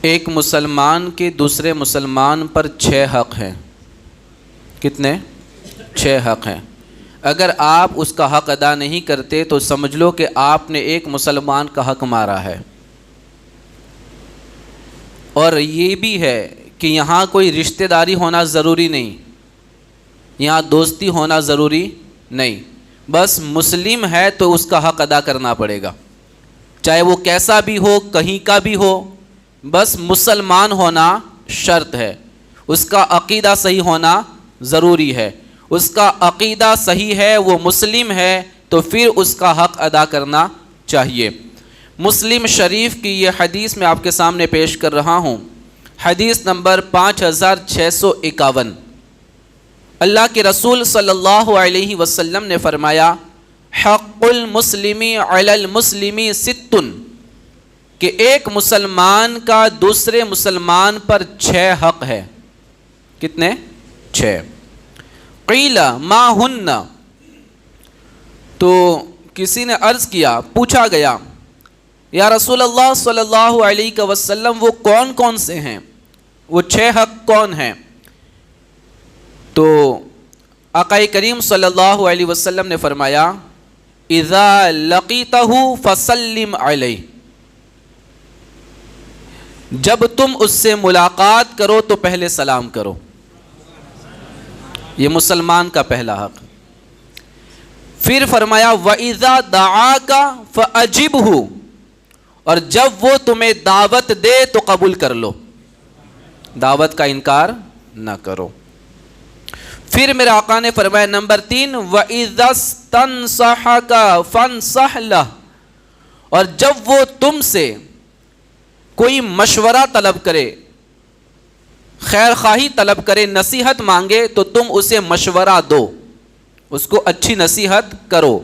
ایک مسلمان کے دوسرے مسلمان پر 6 حق ہیں. کتنے؟ 6 حق ہیں. اگر آپ اس کا حق ادا نہیں کرتے تو سمجھ لو کہ آپ نے ایک مسلمان کا حق مارا ہے. اور یہ بھی ہے کہ یہاں کوئی رشتہ داری ہونا ضروری نہیں، یہاں دوستی ہونا ضروری نہیں، بس مسلم ہے تو اس کا حق ادا کرنا پڑے گا، چاہے وہ کیسا بھی ہو، کہیں کا بھی ہو، بس مسلمان ہونا شرط ہے. اس کا عقیدہ صحیح ہونا ضروری ہے. اس کا عقیدہ صحیح ہے، وہ مسلم ہے، تو پھر اس کا حق ادا کرنا چاہیے. مسلم شریف کی یہ حدیث میں آپ کے سامنے پیش کر رہا ہوں. حدیث نمبر 5651. اللہ کے رسول صلی اللہ علیہ وسلم نے فرمایا حق المسلم علی المسلم 6، کہ ایک مسلمان کا دوسرے مسلمان پر 6 حق ہے. کتنے؟ 6. قیل ما ہن، تو کسی نے عرض کیا، پوچھا گیا یا رسول اللہ صلی اللہ علیہ وسلم وہ کون کون سے ہیں، وہ 6 حق کون ہیں؟ تو آقا کریم صلی اللہ علیہ وسلم نے فرمایا اذا لقیتہ فسلم علیہ، جب تم اس سے ملاقات کرو تو پہلے سلام کرو. یہ مسلمان کا پہلا حق. پھر فرمایا وَإِذَا دَعَاكَ فَأَجِبْهُ، اور جب وہ تمہیں دعوت دے تو قبول کر لو، دعوت کا انکار نہ کرو. پھر میرے آقا نے فرمایا نمبر 3 وَإِذَا اسْتَنصَحَكَ فَانصَحْ لَهُ، اور جب وہ تم سے کوئی مشورہ طلب کرے، خیر خواہی طلب کرے، نصیحت مانگے، تو تم اسے مشورہ دو، اس کو اچھی نصیحت کرو.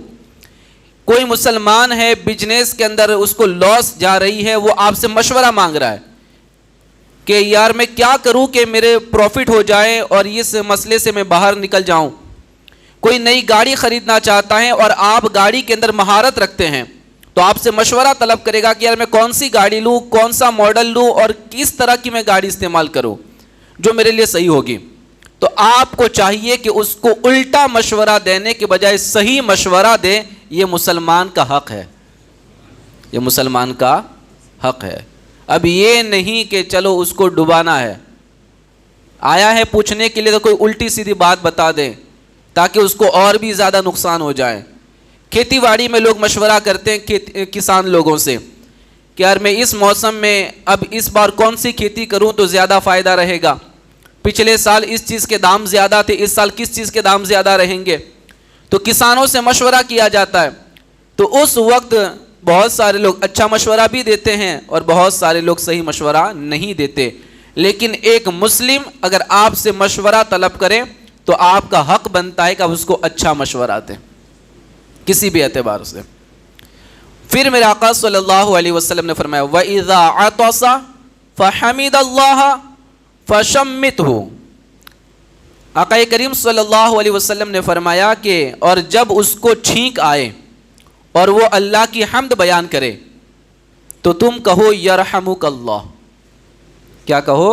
کوئی مسلمان ہے بزنس کے اندر اس کو لاس جا رہی ہے، وہ آپ سے مشورہ مانگ رہا ہے کہ یار میں کیا کروں کہ میرے پروفٹ ہو جائے اور اس مسئلے سے میں باہر نکل جاؤں. کوئی نئی گاڑی خریدنا چاہتا ہے اور آپ گاڑی کے اندر مہارت رکھتے ہیں، تو آپ سے مشورہ طلب کرے گا کہ یار میں کون سی گاڑی لوں، کون سا ماڈل لوں، اور کس طرح کی میں گاڑی استعمال کروں جو میرے لیے صحیح ہوگی. تو آپ کو چاہیے کہ اس کو الٹا مشورہ دینے کے بجائے صحیح مشورہ دے. یہ مسلمان کا حق ہے، یہ مسلمان کا حق ہے. اب یہ نہیں کہ چلو اس کو ڈبانا ہے، آیا ہے پوچھنے کے لیے تو کوئی الٹی سیدھی بات بتا دیں تاکہ اس کو اور بھی زیادہ نقصان ہو جائے. کھیتی باڑی میں لوگ مشورہ کرتے ہیں کسان لوگوں سے کہ یار میں اس موسم میں اب اس بار کون سی کھیتی کروں تو زیادہ فائدہ رہے گا، پچھلے سال اس چیز کے دام زیادہ تھے، اس سال کس چیز کے دام زیادہ رہیں گے. تو کسانوں سے مشورہ کیا جاتا ہے. تو اس وقت بہت سارے لوگ اچھا مشورہ بھی دیتے ہیں اور بہت سارے لوگ صحیح مشورہ نہیں دیتے. لیکن ایک مسلم اگر آپ سے مشورہ طلب کرے تو آپ کا حق بنتا ہے کہ آپ اس کو اچھا مشورہ دیں کسی بھی اعتبار سے. پھر میرے آقا صلی اللہ علیہ وسلم نے فرمایا وَإِذَا عَطَسَ فَحَمِدَ اللَّهَ فَشَمِّتْهُ. آقا کریم صلی اللہ علیہ وسلم نے فرمایا کہ اور جب اس کو چھینک آئے اور وہ اللہ کی حمد بیان کرے تو تم کہو یرحمک اللہ. کیا کہو؟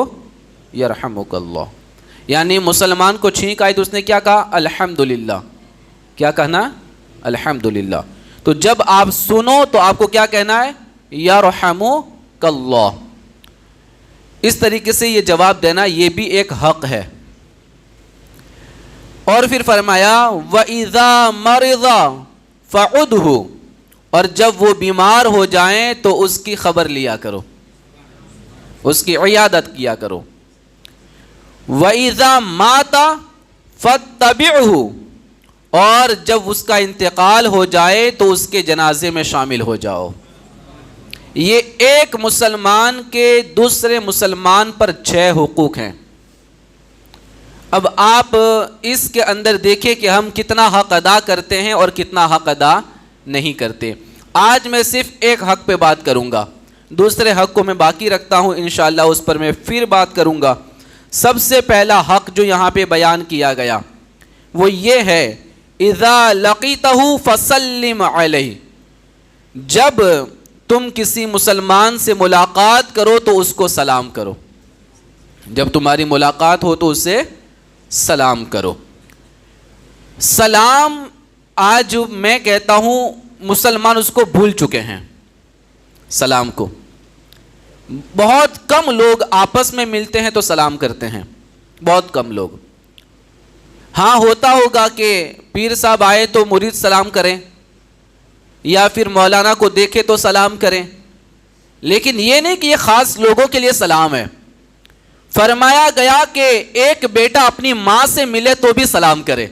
یرحمک اللہ. یعنی مسلمان کو چھینک آئی تو اس نے کیا کہا؟ الحمدللہ. کیا کہنا؟ الحمدللہ. تو جب آپ سنو تو آپ کو کیا کہنا ہے؟ یرحمک اللہ. اس طریقے سے یہ جواب دینا یہ بھی ایک حق ہے. اور پھر فرمایا وَإِذَا مَرِضَ فَعُدْهُ، اور جب وہ بیمار ہو جائیں تو اس کی خبر لیا کرو، اس کی عیادت کیا کرو. وَإِذَا مَاتَ فَاتَّبِعْهُ، اور جب اس کا انتقال ہو جائے تو اس کے جنازے میں شامل ہو جاؤ. یہ ایک مسلمان کے دوسرے مسلمان پر 6 حقوق ہیں. اب آپ اس کے اندر دیکھیں کہ ہم کتنا حق ادا کرتے ہیں اور کتنا حق ادا نہیں کرتے. آج میں صرف ایک حق پہ بات کروں گا، دوسرے حق کو میں باقی رکھتا ہوں، انشاءاللہ اس پر میں پھر بات کروں گا. سب سے پہلا حق جو یہاں پہ بیان کیا گیا وہ یہ ہے اذا لقیتہ فسلم علیہ، جب تم کسی مسلمان سے ملاقات کرو تو اس کو سلام کرو. جب تمہاری ملاقات ہو تو اسے سلام کرو. سلام آج میں کہتا ہوں مسلمان اس کو بھول چکے ہیں. سلام کو بہت کم لوگ آپس میں ملتے ہیں تو سلام کرتے ہیں, بہت کم لوگ. ہاں ہوتا ہوگا کہ پیر صاحب آئے تو مرید سلام کریں, یا پھر مولانا کو دیکھے تو سلام کریں, لیکن یہ نہیں کہ یہ خاص لوگوں کے لیے سلام ہے. فرمایا گیا کہ ایک بیٹا اپنی ماں سے ملے تو بھی سلام کرے,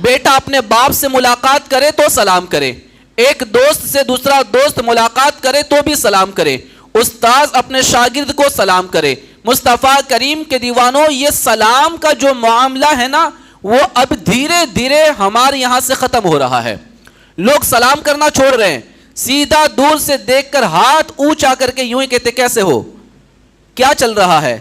بیٹا اپنے باپ سے ملاقات کرے تو سلام کرے, ایک دوست سے دوسرا دوست ملاقات کرے تو بھی سلام کرے, استاذ اپنے شاگرد کو سلام کرے. مصطفیٰ کریم کے دیوانوں, یہ سلام کا جو معاملہ ہے نا وہ اب دھیرے دھیرے ہمارے یہاں سے ختم ہو رہا ہے. لوگ سلام کرنا چھوڑ رہے ہیں, سیدھا دور سے دیکھ کر ہاتھ اونچا کر کے یوں ہی کہتے کیسے ہو, کیا چل رہا ہے,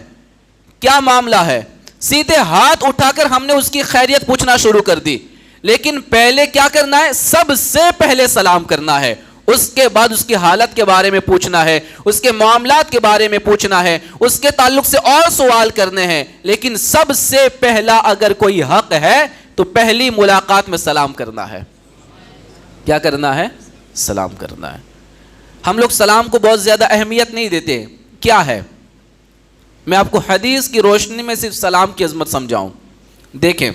کیا معاملہ ہے. سیدھے ہاتھ اٹھا کر ہم نے اس کی خیریت پوچھنا شروع کر دی. لیکن پہلے کیا کرنا ہے, سب سے پہلے سلام کرنا ہے, اس کے بعد اس کی حالت کے بارے میں پوچھنا ہے, اس کے معاملات کے بارے میں پوچھنا ہے, اس کے تعلق سے اور سوال کرنے ہیں. لیکن سب سے پہلا اگر کوئی حق ہے تو پہلی ملاقات میں سلام کرنا ہے. کیا کرنا ہے, سلام کرنا ہے. ہم لوگ سلام کو بہت زیادہ اہمیت نہیں دیتے. کیا ہے, میں آپ کو حدیث کی روشنی میں صرف سلام کی عظمت سمجھاؤں. دیکھیں,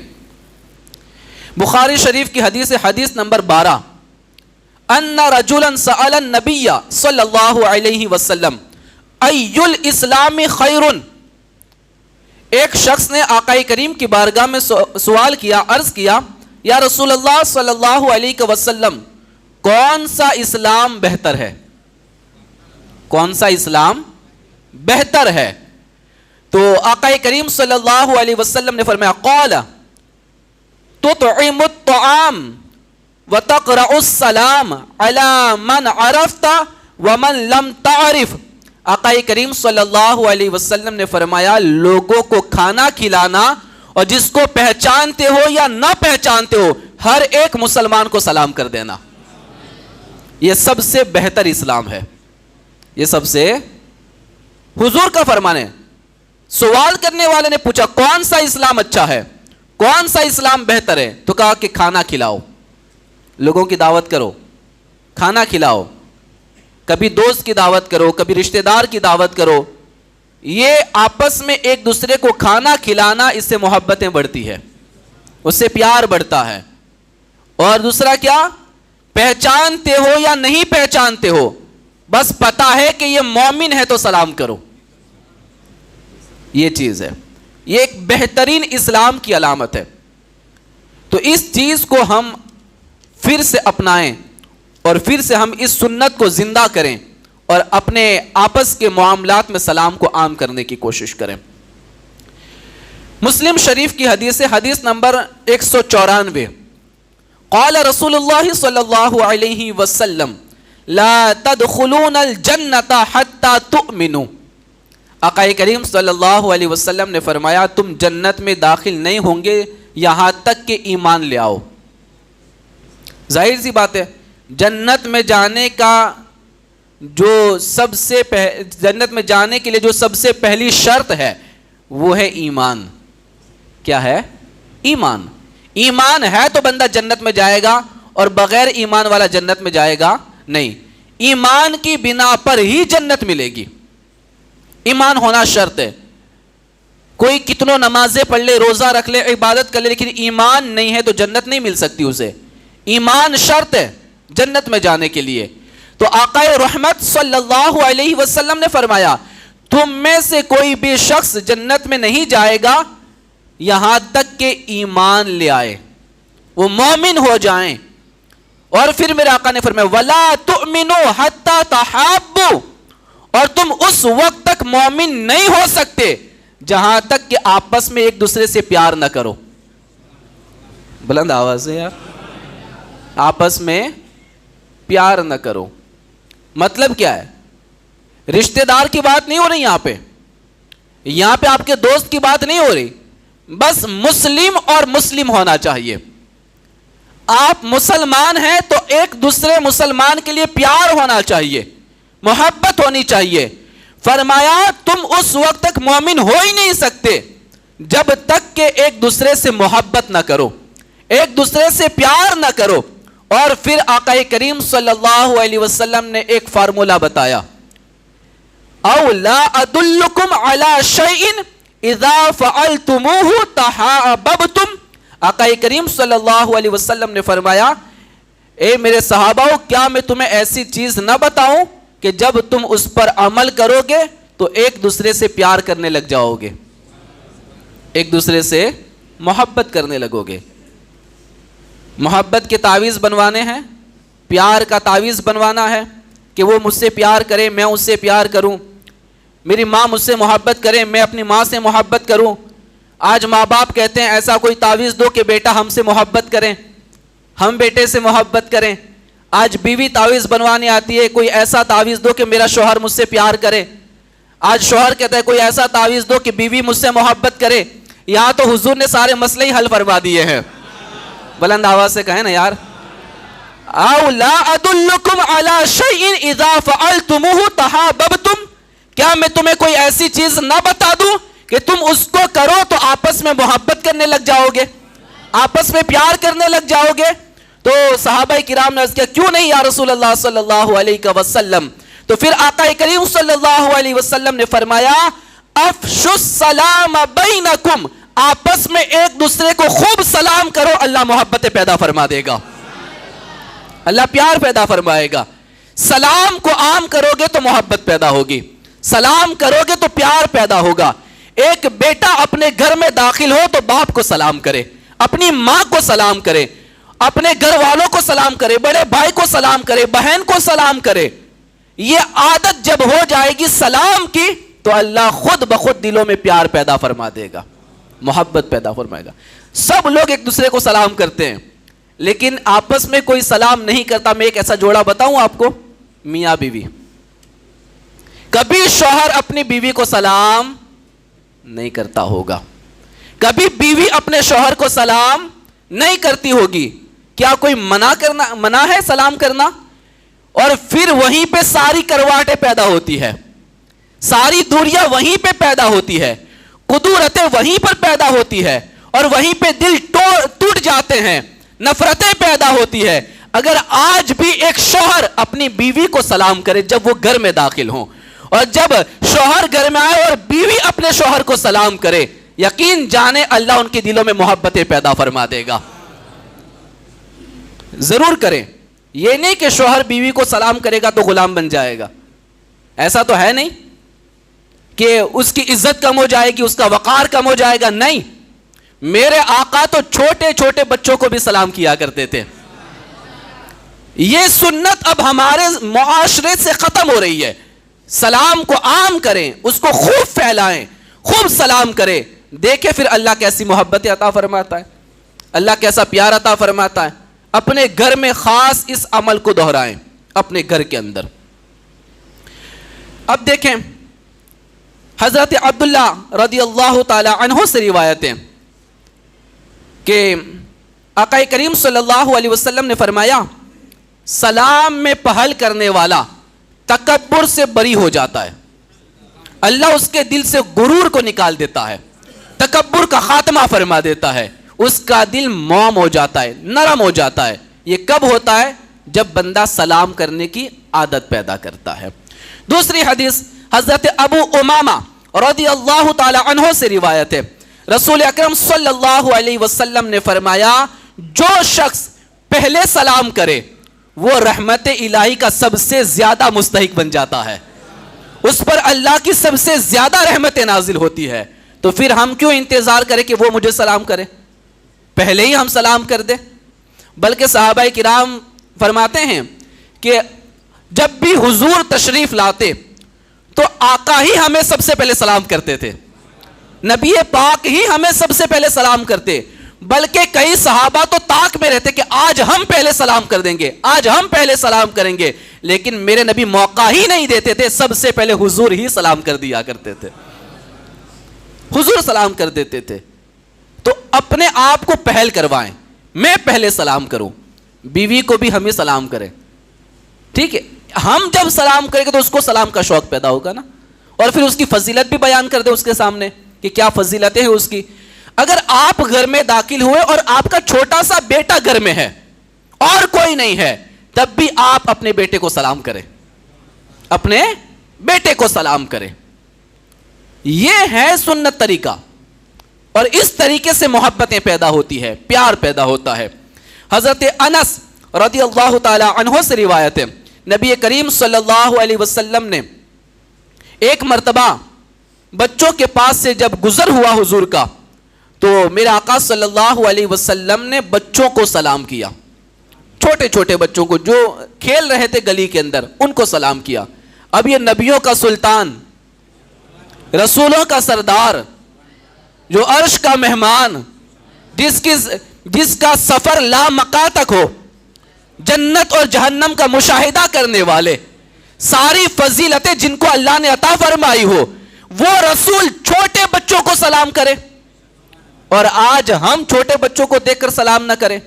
بخاری شریف کی حدیث, حدیث نمبر 12, ان رجلا سأل النبی صلی اللہ علیہ وسلم ای الاسلام خیر. ایک شخص نے آقا کریم کی بارگاہ میں سوال کیا, عرض کیا, یا رسول اللہ صلی اللہ علیہ وسلم کون سا اسلام بہتر ہے, کون سا اسلام بہتر ہے. تو آقا کریم صلی اللہ علیہ وسلم نے فرمایا, قال تطعم الطعام وتقرأ السلام على من عرفت ومن لم تعرف. آقا کریم صلی اللہ علیہ وسلم نے فرمایا, لوگوں کو کھانا کھلانا اور جس کو پہچانتے ہو یا نہ پہچانتے ہو ہر ایک مسلمان کو سلام کر دینا. یہ سب سے بہتر اسلام ہے, یہ سب سے, حضور کا فرمان ہے. سوال کرنے والے نے پوچھا کون سا اسلام اچھا ہے, کون سا اسلام بہتر ہے, تو کہا کہ کھانا کھلاؤ, لوگوں کی دعوت کرو, کھانا کھلاؤ, کبھی دوست کی دعوت کرو, کبھی رشتہ دار کی دعوت کرو. یہ آپس میں ایک دوسرے کو کھانا کھلانا, اس سے محبتیں بڑھتی ہے, اس سے پیار بڑھتا ہے. اور دوسرا کیا, پہچانتے ہو یا نہیں پہچانتے ہو, بس پتا ہے کہ یہ مومن ہے تو سلام کرو. یہ چیز ہے, یہ ایک بہترین اسلام کی علامت ہے. تو اس چیز کو ہم پھر سے اپنائیں اور پھر سے ہم اس سنت کو زندہ کریں اور اپنے آپس کے معاملات میں سلام کو عام کرنے کی کوشش کریں. مسلم شریف کی حدیث, حدیث نمبر 194, قال رسول اللہ صلی اللہ علیہ وسلم لا تدخلون الجنت حتی تؤمنوا. آقا کریم صلی اللہ علیہ وسلم نے فرمایا, تم جنت میں داخل نہیں ہوں گے یہاں تک کہ ایمان لے آؤ. ظاہر سی بات ہے, جنت میں جانے کا جو سب سے جنت میں جانے کے لیے جو سب سے پہلی شرط ہے وہ ہے ایمان. کیا ہے, ایمان. ایمان ہے تو بندہ جنت میں جائے گا, اور بغیر ایمان والا جنت میں جائے گا نہیں. ایمان کی بنا پر ہی جنت ملے گی, ایمان ہونا شرط ہے. کوئی کتنوں نمازیں پڑھ لے, روزہ رکھ لے, عبادت کر لے, لیکن ایمان نہیں ہے تو جنت نہیں مل سکتی اسے. ایمان شرط ہے جنت میں جانے کے لیے. تو آقا رحمت صلی اللہ علیہ وسلم نے فرمایا, تم میں سے کوئی بھی شخص جنت میں نہیں جائے گا یہاں تک کہ ایمان لے آئے, وہ مومن ہو جائیں. اور پھر میرے آقا نے فرمایا وَلَا تُؤْمِنُوا حَتَّى تَحَابُّوا, اور تم اس وقت تک مومن نہیں ہو سکتے جہاں تک کہ آپس میں ایک دوسرے سے پیار نہ کرو. بلند آواز ہے یار, آپس میں پیار نہ کرو. مطلب کیا ہے, رشتہ دار کی بات نہیں ہو رہی یہاں پہ, یہاں پہ آپ کے دوست کی بات نہیں ہو رہی, بس مسلم اور مسلم ہونا چاہیے. آپ مسلمان ہیں تو ایک دوسرے مسلمان کے لیے پیار ہونا چاہیے، محبت ہونی چاہیے. فرمایا تم اس وقت تک مومن ہو ہی نہیں سکتے جب تک کہ ایک دوسرے سے محبت نہ کرو، ایک دوسرے سے پیار نہ کرو. اور پھر آقا کریم صلی اللہ علیہ وسلم نے ایک فارمولہ بتایا، او لا ادلکم علی شیء اذا فعلتموه تحاببتم. آقا کریم صلی اللہ علیہ وسلم نے فرمایا، اے میرے صحابہ، کیا میں تمہیں ایسی چیز نہ بتاؤں کہ جب تم اس پر عمل کرو گے تو ایک دوسرے سے پیار کرنے لگ جاؤ گے، ایک دوسرے سے محبت کرنے لگو گے. محبت کے تعویذ بنوانے ہیں، پیار کا تعویذ بنوانا ہے کہ وہ مجھ سے پیار کرے، میں اس سے پیار کروں، میری ماں مجھ سے محبت کرے، میں اپنی ماں سے محبت کروں. آج ماں باپ کہتے ہیں ایسا کوئی تعویذ دو کہ بیٹا ہم سے محبت کریں، ہم بیٹے سے محبت کریں. آج بیوی تعویذ بنوانے آتی ہے، کوئی ایسا تعویذ دو کہ میرا شوہر مجھ سے پیار کرے. آج شوہر کہتا ہے کوئی ایسا تعویذ دو کہ بیوی مجھ سے محبت کرے. یہاں تو حضور نے سارے مسئلے ہی حل فرما دیے ہیں. بلند آواز سے کہیں نا یار. او لا ادلکم علی شیء اذا فعلتموه تحاببتم. کیا میں تمہیں کوئی ایسی چیز نہ بتا دوں کہ تم اس کو کرو تو آپس میں محبت کرنے لگ جاؤ گے، آپس میں پیار کرنے لگ جاؤ گے. تو صحابہ کرام نے عرض کیا کیوں نہیں یا رسول اللہ صلی اللہ علیہ وسلم. تو پھر آقا کریم صلی اللہ علیہ وسلم نے فرمایا افشوا السلام بینکم. آپس میں ایک دوسرے کو خوب سلام کرو، اللہ محبت پیدا فرما دے گا، اللہ پیار پیدا فرمائے گا. سلام کو عام کرو گے تو محبت پیدا ہوگی، سلام کرو گے تو پیار پیدا ہوگا. ایک بیٹا اپنے گھر میں داخل ہو تو باپ کو سلام کرے، اپنی ماں کو سلام کرے، اپنے گھر والوں کو سلام کرے، بڑے بھائی کو سلام کرے، بہن کو سلام کرے. یہ عادت جب ہو جائے گی سلام کی تو اللہ خود بخود دلوں میں پیار پیدا فرما دے گا، محبت پیدا فرمائے گا. سب لوگ ایک دوسرے کو سلام کرتے ہیں لیکن آپس میں کوئی سلام نہیں کرتا. میں ایک ایسا جوڑا بتاؤں آپ کو، میاں بیوی. کبھی شوہر اپنی بیوی کو سلام نہیں کرتا ہوگا، کبھی بیوی اپنے شوہر کو سلام نہیں کرتی ہوگی. کیا کوئی منع ہے سلام کرنا؟ اور پھر وہیں پہ ساری کرواٹیں پیدا ہوتی ہے، ساری دوریاں وہیں پہ پیدا ہوتی ہے، قدورتیں وہیں پر پیدا ہوتی ہے، اور وہیں پہ دل ٹوٹ جاتے ہیں، نفرتیں پیدا ہوتی ہے. اگر آج بھی ایک شوہر اپنی بیوی کو سلام کرے جب وہ گھر میں داخل ہوں، اور جب شوہر گھر میں آئے اور بیوی اپنے شوہر کو سلام کرے، یقین جانے اللہ ان کے دلوں میں محبتیں پیدا فرما دے گا. ضرور کریں. یہ نہیں کہ شوہر بیوی کو سلام کرے گا تو غلام بن جائے گا، ایسا تو ہے نہیں کہ اس کی عزت کم ہو جائے گی، اس کا وقار کم ہو جائے گا. نہیں، میرے آقا تو چھوٹے چھوٹے بچوں کو بھی سلام کیا کرتے تھے. یہ سنت اب ہمارے معاشرے سے ختم ہو رہی ہے. سلام کو عام کریں، اس کو خوب پھیلائیں، خوب سلام کریں. دیکھیں پھر اللہ کیسی محبت عطا فرماتا ہے، اللہ کیسا پیار عطا فرماتا ہے. اپنے گھر میں خاص اس عمل کو دہرائیں، اپنے گھر کے اندر. اب دیکھیں حضرت عبداللہ رضی اللہ تعالی عنہ سے روایت ہے کہ آقا کریم صلی اللہ علیہ وسلم نے فرمایا سلام میں پہل کرنے والا تکبر سے بری ہو جاتا ہے، اللہ اس کے دل سے غرور کو نکال دیتا ہے، تکبر کا خاتمہ فرما دیتا ہے، اس کا دل موم ہو جاتا ہے، نرم ہو جاتا ہے. یہ کب ہوتا ہے؟ جب بندہ سلام کرنے کی عادت پیدا کرتا ہے. دوسری حدیث حضرت ابو امامہ رضی اللہ تعالی عنہ سے روایت ہے، رسول اکرم صلی اللہ علیہ وسلم نے فرمایا جو شخص پہلے سلام کرے وہ رحمت الہی کا سب سے زیادہ مستحق بن جاتا ہے، اس پر اللہ کی سب سے زیادہ رحمت نازل ہوتی ہے. تو پھر ہم کیوں انتظار کریں کہ وہ مجھے سلام کرے؟ پہلے ہی ہم سلام کر دیں. بلکہ صحابہ کرام فرماتے ہیں کہ جب بھی حضور تشریف لاتے تو آقا ہی ہمیں سب سے پہلے سلام کرتے تھے، نبی پاک ہی ہمیں سب سے پہلے سلام کرتے. بلکہ کئی صحابہ تو طاق میں رہتے کہ آج ہم پہلے سلام کر دیں گے، آج ہم پہلے سلام کریں گے. لیکن میرے نبی موقع ہی نہیں دیتے تھے، سب سے پہلے حضور ہی سلام کر دیا کرتے تھے، حضور سلام کر دیتے تھے. تو اپنے آپ کو پہل کروائیں، میں پہلے سلام کروں. بیوی کو بھی ہمیں سلام کرے, ٹھیک ہے. ہم جب سلام کریں گے تو اس کو سلام کا شوق پیدا ہوگا نا, اور پھر اس کی فضیلت بھی بیان کر دے اس کے سامنے کہ کیا فضیلتیں ہیں اس کی. اگر آپ گھر میں داخل ہوئے اور آپ کا چھوٹا سا بیٹا گھر میں ہے اور کوئی نہیں ہے, تب بھی آپ اپنے بیٹے کو سلام کریں, اپنے بیٹے کو سلام کریں. یہ ہے سنت طریقہ, اور اس طریقے سے محبتیں پیدا ہوتی ہے, پیار پیدا ہوتا ہے. حضرت انس رضی اللہ تعالی عنہ سے روایت ہے, نبی کریم صلی اللہ علیہ وسلم نے ایک مرتبہ بچوں کے پاس سے جب گزر ہوا حضور کا, تو میرے آقا صلی اللہ علیہ وسلم نے بچوں کو سلام کیا, چھوٹے چھوٹے بچوں کو جو کھیل رہے تھے گلی کے اندر, ان کو سلام کیا. اب یہ نبیوں کا سلطان, رسولوں کا سردار, جو عرش کا مہمان, جس کا سفر لا مقا تک ہو, جنت اور جہنم کا مشاہدہ کرنے والے, ساری فضیلتیں جن کو اللہ نے عطا فرمائی ہو, وہ رسول چھوٹے بچوں کو سلام کرے. اور آج ہم چھوٹے بچوں کو دیکھ کر سلام نہ کریں,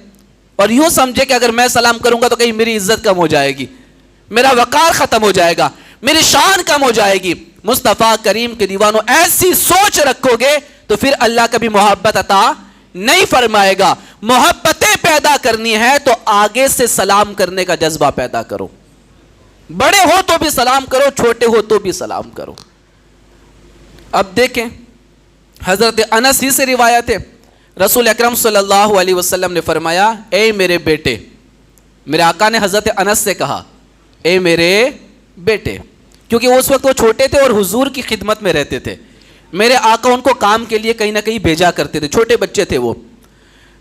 اور یوں سمجھے کہ اگر میں سلام کروں گا تو کہیں میری عزت کم ہو جائے گی, میرا وقار ختم ہو جائے گا, میری شان کم ہو جائے گی. مصطفیٰ کریم کے دیوانوں, ایسی سوچ رکھو گے تو پھر اللہ کبھی محبت عطا نہیں فرمائے گا. محبتیں پیدا کرنی ہے تو آگے سے سلام کرنے کا جذبہ پیدا کرو. بڑے ہو تو بھی سلام کرو, چھوٹے ہو تو بھی سلام کرو. اب دیکھیں, حضرت انس ہی سے روایت ہے, رسول اکرم صلی اللہ علیہ وسلم نے فرمایا, اے میرے بیٹے. میرے آقا نے حضرت انس سے کہا اے میرے بیٹے, کیونکہ اس وقت وہ چھوٹے تھے اور حضور کی خدمت میں رہتے تھے. میرے آقا ان کو کام کے لیے کہیں نہ کہیں بھیجا کرتے تھے, چھوٹے بچے تھے وہ.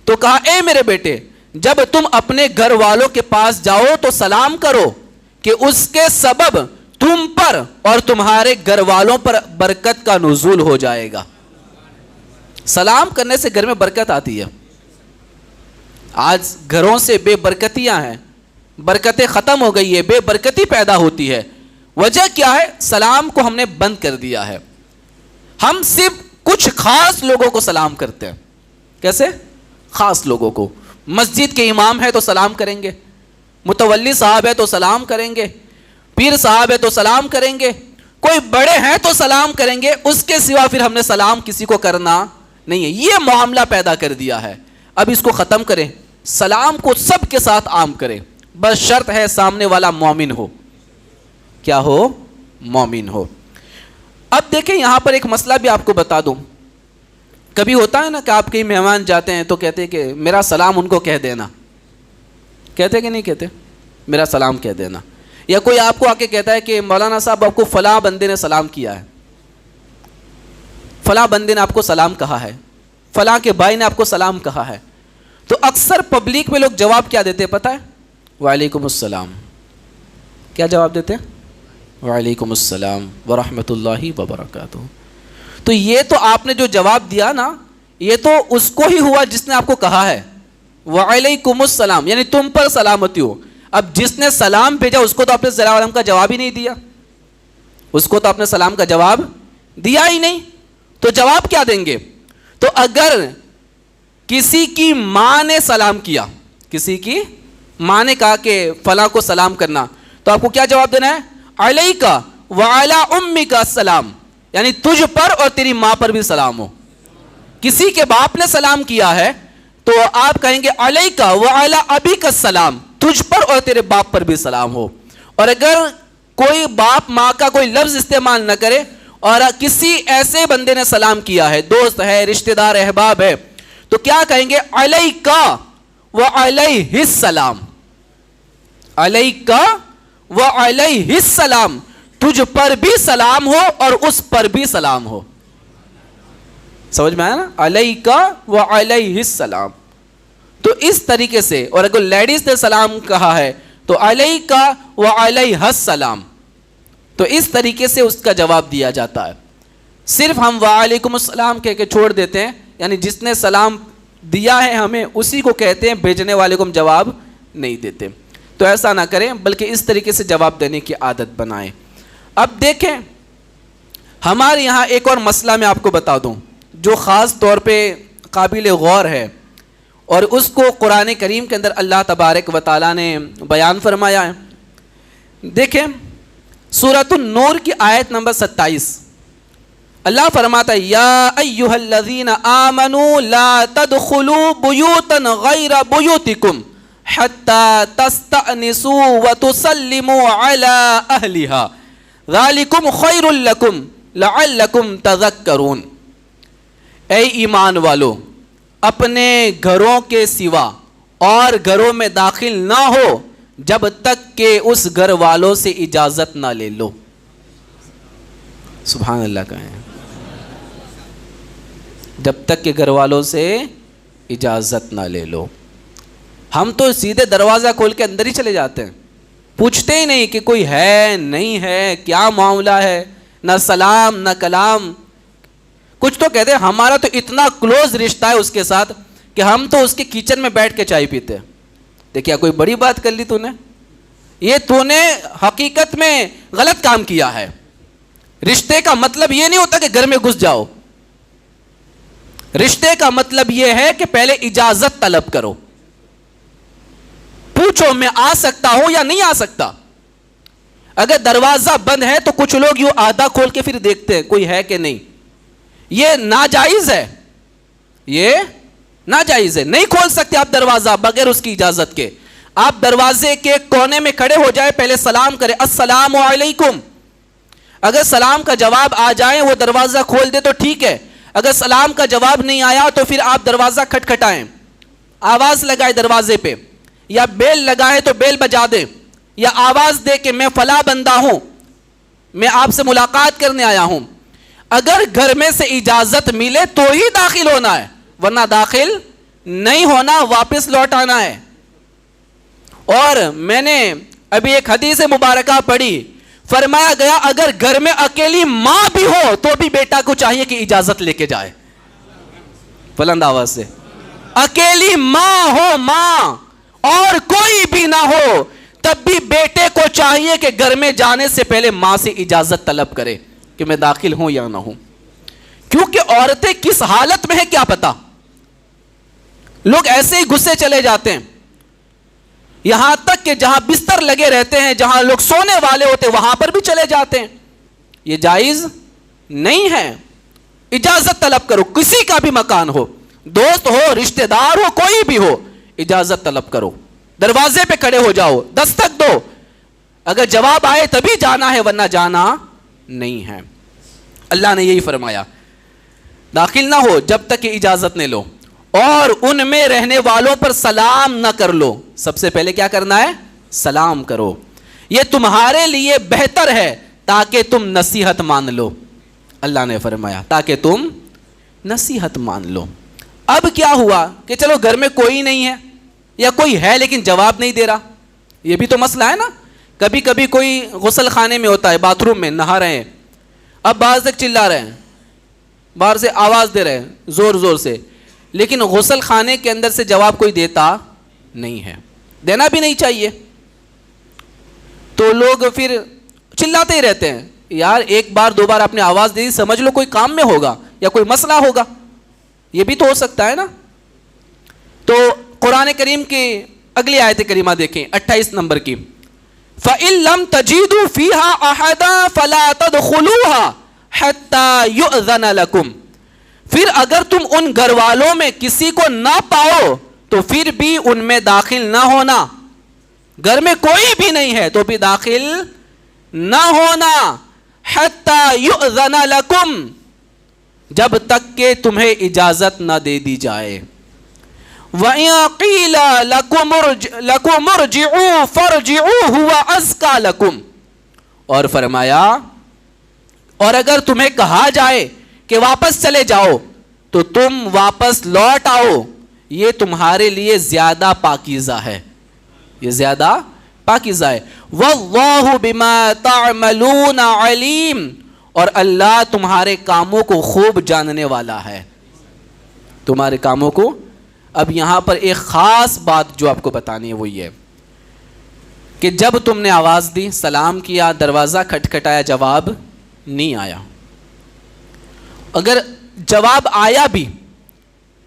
تو کہا اے میرے بیٹے, جب تم اپنے گھر والوں کے پاس جاؤ تو سلام کرو کہ اس کے سبب تم پر اور تمہارے گھر والوں پر برکت کا نزول ہو جائے گا. سلام کرنے سے گھر میں برکت آتی ہے. آج گھروں سے بے برکتیاں ہیں, برکتیں ختم ہو گئی ہے, بے برکتی پیدا ہوتی ہے. وجہ کیا ہے؟ سلام کو ہم نے بند کر دیا ہے. ہم صرف کچھ خاص لوگوں کو سلام کرتے ہیں. کیسے؟ خاص لوگوں کو. مسجد کے امام ہے تو سلام کریں گے, متولی صاحب ہے تو سلام کریں گے, پیر صاحب ہے تو سلام کریں گے, کوئی بڑے ہیں تو سلام کریں گے, اس کے سوا پھر ہم نے سلام کسی کو کرنا نہیں ہے. یہ معاملہ پیدا کر دیا ہے. اب اس کو ختم کریں, سلام کو سب کے ساتھ عام کریں, بس شرط ہے سامنے والا مومن ہو. کیا ہو؟ مومن ہو. اب دیکھیں یہاں پر ایک مسئلہ بھی آپ کو بتا دوں. کبھی ہوتا ہے نا کہ آپ کہیں مہمان جاتے ہیں تو کہتے ہیں کہ میرا سلام ان کو کہہ دینا. کہتے کہ نہیں کہتے؟ میرا سلام کہہ دینا. یا کوئی آپ کو آ کے کہتا ہے کہ مولانا صاحب آپ کو فلاں بندے نے سلام کیا ہے, فلاں بندے نے آپ کو سلام کہا ہے, فلاں کے بھائی نے آپ کو سلام کہا ہے. تو اکثر پبلک میں لوگ جواب کیا دیتے ہیں پتہ ہے؟ وعلیکم السلام. کیا جواب دیتے ہیں؟ وعلیکم السلام ورحمۃ اللہ وبرکاتہ. تو یہ تو آپ نے جو جواب دیا نا, یہ تو اس کو ہی ہوا جس نے آپ کو کہا ہے وعلیکم السلام, یعنی تم پر سلامتی ہو. اب جس نے سلام بھیجا اس کو تو آپ نے سلام کا جواب ہی نہیں دیا, اس کو تو آپ نے سلام کا جواب دیا ہی نہیں, تو جواب کیا دیں گے؟ تو اگر کسی کی ماں نے سلام کیا, کسی کی ماں نے کہا کہ فلاں کو سلام کرنا, تو آپ کو کیا جواب دینا ہے؟ علیکا وعلی امیک السلام, یعنی تجھ پر اور تیری ماں پر بھی سلام ہو. کسی کے باپ نے سلام کیا ہے تو آپ کہیں گے علیکا وعلی ابیک السلام, تجھ پر اور تیرے باپ پر بھی سلام ہو. اور اگر کوئی باپ ماں کا کوئی لفظ استعمال نہ کرے اور کسی ایسے بندے نے سلام کیا ہے, دوست ہے, رشتہ دار, احباب ہے, تو کیا کہیں گے؟ علیکا وعلیہ السلام, علیکا وعلیہ السلام, تجھ پر بھی سلام ہو اور اس پر بھی سلام ہو. سمجھ میں آیا نا؟ علیکا وعلیہ السلام. تو اس طریقے سے, اور اگر لیڈیز نے سلام کہا ہے تو علیکا وعلیہ السلام, تو اس طریقے سے اس کا جواب دیا جاتا ہے. صرف ہم وعلیکم السلام کہہ کے چھوڑ دیتے ہیں, یعنی جس نے سلام دیا ہے ہمیں اسی کو کہتے ہیں, بھیجنے والے کو ہم جواب نہیں دیتے. تو ایسا نہ کریں, بلکہ اس طریقے سے جواب دینے کی عادت بنائیں. اب دیکھیں ہمارے یہاں ایک اور مسئلہ میں آپ کو بتا دوں جو خاص طور پہ قابل غور ہے, اور اس کو قرآن کریم کے اندر اللہ تبارک و تعالیٰ نے بیان فرمایا ہے. دیکھیں سورۃ النور کی آیت نمبر 27. اللہ فرماتا ہے یا ایھا الذین آمنوا لا تدخلوا بیوتا غیر بیوتکم حتی تستأنسوا وتسلموا علی اہلہا ذالکم خیر لکم لعلکم تذکرون. اے ایمان والو، اپنے گھروں کے سوا اور گھروں میں داخل نہ ہو جب تک کہ اس گھر والوں سے اجازت نہ لے لو. سبحان اللہ کہیں. جب تک کہ گھر والوں سے اجازت نہ لے لو. ہم تو سیدھے دروازہ کھول کے اندر ہی چلے جاتے ہیں، پوچھتے ہی نہیں کہ کوئی ہے نہیں ہے، کیا معاملہ ہے، نہ سلام نہ کلام. کچھ تو کہتے ہیں ہمارا تو اتنا کلوز رشتہ ہے اس کے ساتھ کہ ہم تو اس کے کچن میں بیٹھ کے چائے پیتے ہیں. کیا کوئی بڑی بات کر لی تو نے؟ یہ تو نے حقیقت میں غلط کام کیا ہے. رشتے کا مطلب یہ نہیں ہوتا کہ گھر میں گھس جاؤ. رشتے کا مطلب یہ ہے کہ پہلے اجازت طلب کرو، پوچھو میں آ سکتا ہوں یا نہیں آ سکتا. اگر دروازہ بند ہے تو کچھ لوگ یوں آدھا کھول کے پھر دیکھتے ہیں کوئی ہے کہ نہیں. یہ ناجائز ہے، یہ ناجائز ہے. نہیں کھول سکتے آپ دروازہ بغیر اس کی اجازت کے. آپ دروازے کے کونے میں کھڑے ہو جائے، پہلے سلام کرے السلام علیکم. اگر سلام کا جواب آ جائے وہ دروازہ کھول دے تو ٹھیک ہے. اگر سلام کا جواب نہیں آیا تو پھر آپ دروازہ کھٹکھٹائیں، آواز لگائے دروازے پہ، یا بیل لگائے تو بیل بجا دیں، یا آواز دے کہ میں فلاں بندہ ہوں، میں آپ سے ملاقات کرنے آیا ہوں. اگر گھر میں سے اجازت ملے تو ہی داخل ہونا ہے، ورنہ داخل نہیں ہونا، واپس لوٹ آنا ہے. اور میں نے ابھی ایک حدیث مبارکہ پڑھی، فرمایا گیا اگر گھر میں اکیلی ماں بھی ہو تو بھی بیٹا کو چاہیے کہ اجازت لے کے جائے. بلند آواز سے. اکیلی ماں ہو، ماں اور کوئی بھی نہ ہو، تب بھی بیٹے کو چاہیے کہ گھر میں جانے سے پہلے ماں سے اجازت طلب کرے کہ میں داخل ہوں یا نہ ہوں. کیونکہ عورتیں کس حالت میں ہیں کیا پتا. لوگ ایسے ہی گھسے چلے جاتے ہیں، یہاں تک کہ جہاں بستر لگے رہتے ہیں، جہاں لوگ سونے والے ہوتے ہیں وہاں پر بھی چلے جاتے ہیں. یہ جائز نہیں ہے. اجازت طلب کرو، کسی کا بھی مکان ہو، دوست ہو، رشتہ دار ہو، کوئی بھی ہو، اجازت طلب کرو. دروازے پہ کھڑے ہو جاؤ، دستک دو، اگر جواب آئے تبھی جانا ہے ورنہ جانا نہیں ہے. اللہ نے یہی فرمایا داخل نہ ہو جب تک کہ اجازت نہ لو، اور ان میں رہنے والوں پر سلام نہ کر لو. سب سے پہلے کیا کرنا ہے؟ سلام کرو. یہ تمہارے لیے بہتر ہے تاکہ تم نصیحت مان لو. اللہ نے فرمایا تاکہ تم نصیحت مان لو. اب کیا ہوا کہ چلو گھر میں کوئی نہیں ہے، یا کوئی ہے لیکن جواب نہیں دے رہا. یہ بھی تو مسئلہ ہے نا. کبھی کبھی کوئی غسل خانے میں ہوتا ہے، باتھ روم میں نہا رہے ہیں، اب باہر سے چلا رہے ہیں، باہر سے آواز دے رہے ہیں زور زور سے، لیکن غسل خانے کے اندر سے جواب کوئی دیتا نہیں ہے. دینا بھی نہیں چاہیے. تو لوگ پھر چلاتے ہی رہتے ہیں. یار ایک بار دو بار آپ نے آواز دی، سمجھ لو کوئی کام میں ہوگا یا کوئی مسئلہ ہوگا. یہ بھی تو ہو سکتا ہے نا. تو قرآن کریم کی اگلی آیت کریمہ دیکھیں 28 نمبر کی. فَإِن لَمْ تَجِدُوا فِيهَا أَحَدًا فَلَا تَدْخُلُوهَا حَتَّى يُؤْذَنَ لَكُمْ. پھر اگر تم ان گھر والوں میں کسی کو نہ پاؤ تو پھر بھی ان میں داخل نہ ہونا. گھر میں کوئی بھی نہیں ہے تو بھی داخل نہ ہونا. حَتَّى يُؤْذَنَ لَكُمْ، جب تک کہ تمہیں اجازت نہ دے دی جائے. وَإِن قِيلَ لَكُمُ ارْجِعُوا فَارْجِعُوا هُوَ أَزْكَىٰ لَكُمْ. اور فرمایا اور اگر تمہیں کہا جائے کہ واپس چلے جاؤ تو تم واپس لوٹ آؤ، یہ تمہارے لیے زیادہ پاکیزہ ہے، یہ زیادہ پاکیزہ ہے. وَاللَّهُ بِمَا تَعْمَلُونَ عَلِيمٌ، اور اللہ تمہارے کاموں کو خوب جاننے والا ہے، تمہارے کاموں کو. اب یہاں پر ایک خاص بات جو آپ کو بتانی ہے وہ یہ کہ جب تم نے آواز دی، سلام کیا، دروازہ کھٹکھٹایا، جواب نہیں آیا. اگر جواب آیا بھی،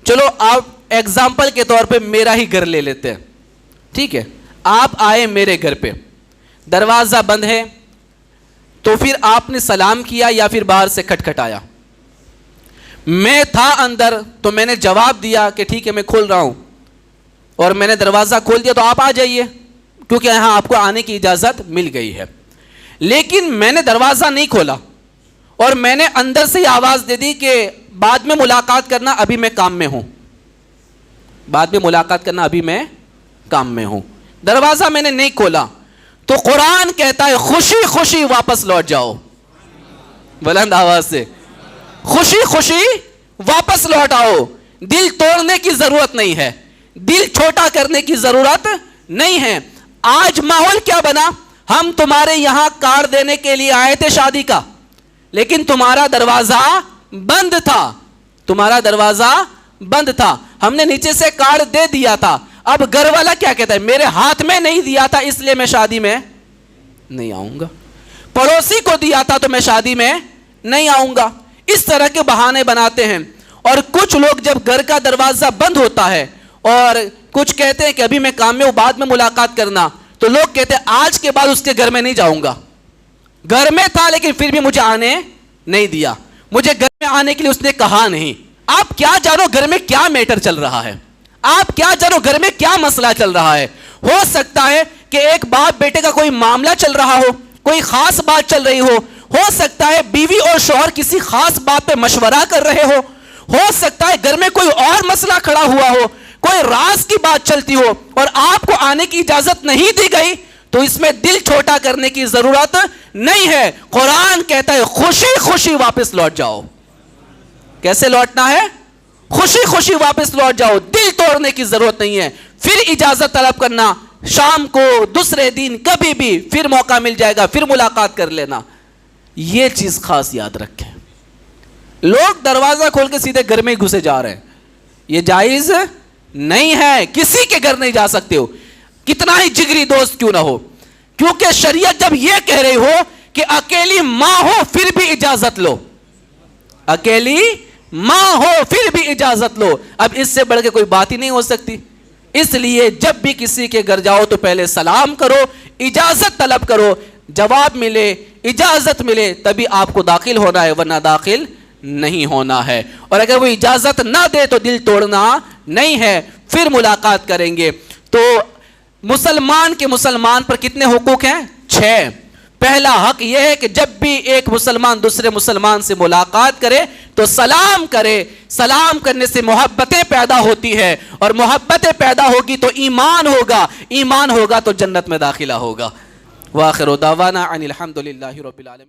چلو آپ ایگزامپل کے طور پہ میرا ہی گھر لے لیتے ہیں, ٹھیک ہے, آپ آئے میرے گھر پہ, دروازہ بند ہے, تو پھر آپ نے سلام کیا یا پھر باہر سے کھٹکھٹایا؟ میں تھا اندر تو میں نے جواب دیا کہ ٹھیک ہے میں کھول رہا ہوں, اور میں نے دروازہ کھول دیا تو آپ آ جائیے, کیونکہ یہاں آپ کو آنے کی اجازت مل گئی ہے. لیکن میں نے دروازہ نہیں کھولا اور میں نے اندر سے ہی آواز دے دی کہ بعد میں ملاقات کرنا, ابھی میں کام میں ہوں, بعد میں ملاقات کرنا, ابھی میں کام میں ہوں, دروازہ میں نے نہیں کھولا, تو قرآن کہتا ہے خوشی خوشی واپس لوٹ جاؤ, بلند آواز سے, خوشی خوشی واپس لوٹ آؤ. دل توڑنے کی ضرورت نہیں ہے, دل چھوٹا کرنے کی ضرورت نہیں ہے. آج ماحول کیا بنا, ہم تمہارے یہاں کارڈ دینے کے لیے آئے تھے شادی کا, لیکن تمہارا دروازہ بند تھا, تمہارا دروازہ بند تھا, ہم نے نیچے سے کارڈ دے دیا تھا. اب گھر والا کیا کہتا ہے, میرے ہاتھ میں نہیں دیا تھا اس لیے میں شادی میں نہیں آؤں گا, پڑوسی کو دیا تھا تو میں شادی میں نہیں آؤں گا. اس طرح کے بہانے بناتے ہیں. اور کچھ لوگ جب گھر کا دروازہ بند ہوتا ہے اور کچھ کہتے ہیں کہ ابھی میں کام میں ہوں, بعد میں ملاقات کرنا, تو لوگ کہتے ہیں آج کے بعد اس کے گھر میں نہیں جاؤں گا, گھر میں تھا لیکن پھر بھی مجھے آنے نہیں دیا, مجھے گھر میں آنے کے لیے اس نے کہا نہیں. آپ کیا جانو گھر میں کیا میٹر چل رہا ہے, آپ کیا جانو گھر میں کیا مسئلہ چل رہا ہے. ہو سکتا ہے کہ ایک باپ بیٹے کا کوئی معاملہ چل رہا ہو, کوئی خاص بات چل رہی ہو سکتا ہے بیوی اور شوہر کسی خاص بات پہ مشورہ کر رہے ہو سکتا ہے گھر میں کوئی اور مسئلہ کھڑا ہوا ہو, کوئی راز کی بات چلتی ہو اور آپ کو آنے کی اجازت نہیں دی گئی, تو اس میں دل چھوٹا کرنے کی ضرورت نہیں ہے. قرآن کہتا ہے خوشی خوشی واپس لوٹ جاؤ. کیسے لوٹنا ہے؟ خوشی خوشی واپس لوٹ جاؤ, دل توڑنے کی ضرورت نہیں ہے. پھر اجازت طلب کرنا, شام کو, دوسرے دن, کبھی بھی, پھر موقع مل جائے گا, پھر ملاقات کر لینا. یہ چیز خاص یاد رکھیں. لوگ دروازہ کھول کے سیدھے گھر میں ہی گھسے جا رہے ہیں, یہ جائز نہیں ہے. کسی کے گھر نہیں جا سکتے ہو, کتنا ہی جگری دوست کیوں نہ ہو, کیونکہ شریعت جب یہ کہہ رہی ہو کہ اکیلی ماں ہو پھر بھی اجازت لو, اکیلی ماں ہو پھر بھی اجازت لو, اب اس سے بڑھ کے کوئی بات ہی نہیں ہو سکتی. اس لیے جب بھی کسی کے گھر جاؤ تو پہلے سلام کرو, اجازت طلب کرو, جواب ملے, اجازت ملے تبھی آپ کو داخل ہونا ہے, ورنہ داخل نہیں ہونا ہے. اور اگر وہ اجازت نہ دے تو دل توڑنا نہیں ہے, پھر ملاقات کریں گے. تو مسلمان کے مسلمان پر کتنے حقوق ہیں؟ 6. پہلا حق یہ ہے کہ جب بھی ایک مسلمان دوسرے مسلمان سے ملاقات کرے تو سلام کرے. سلام کرنے سے محبتیں پیدا ہوتی ہے, اور محبتیں پیدا ہوگی تو ایمان ہوگا, ایمان ہوگا تو جنت میں داخلہ ہوگا. وآخر دعوانا ان الحمد للہ رب العالمین.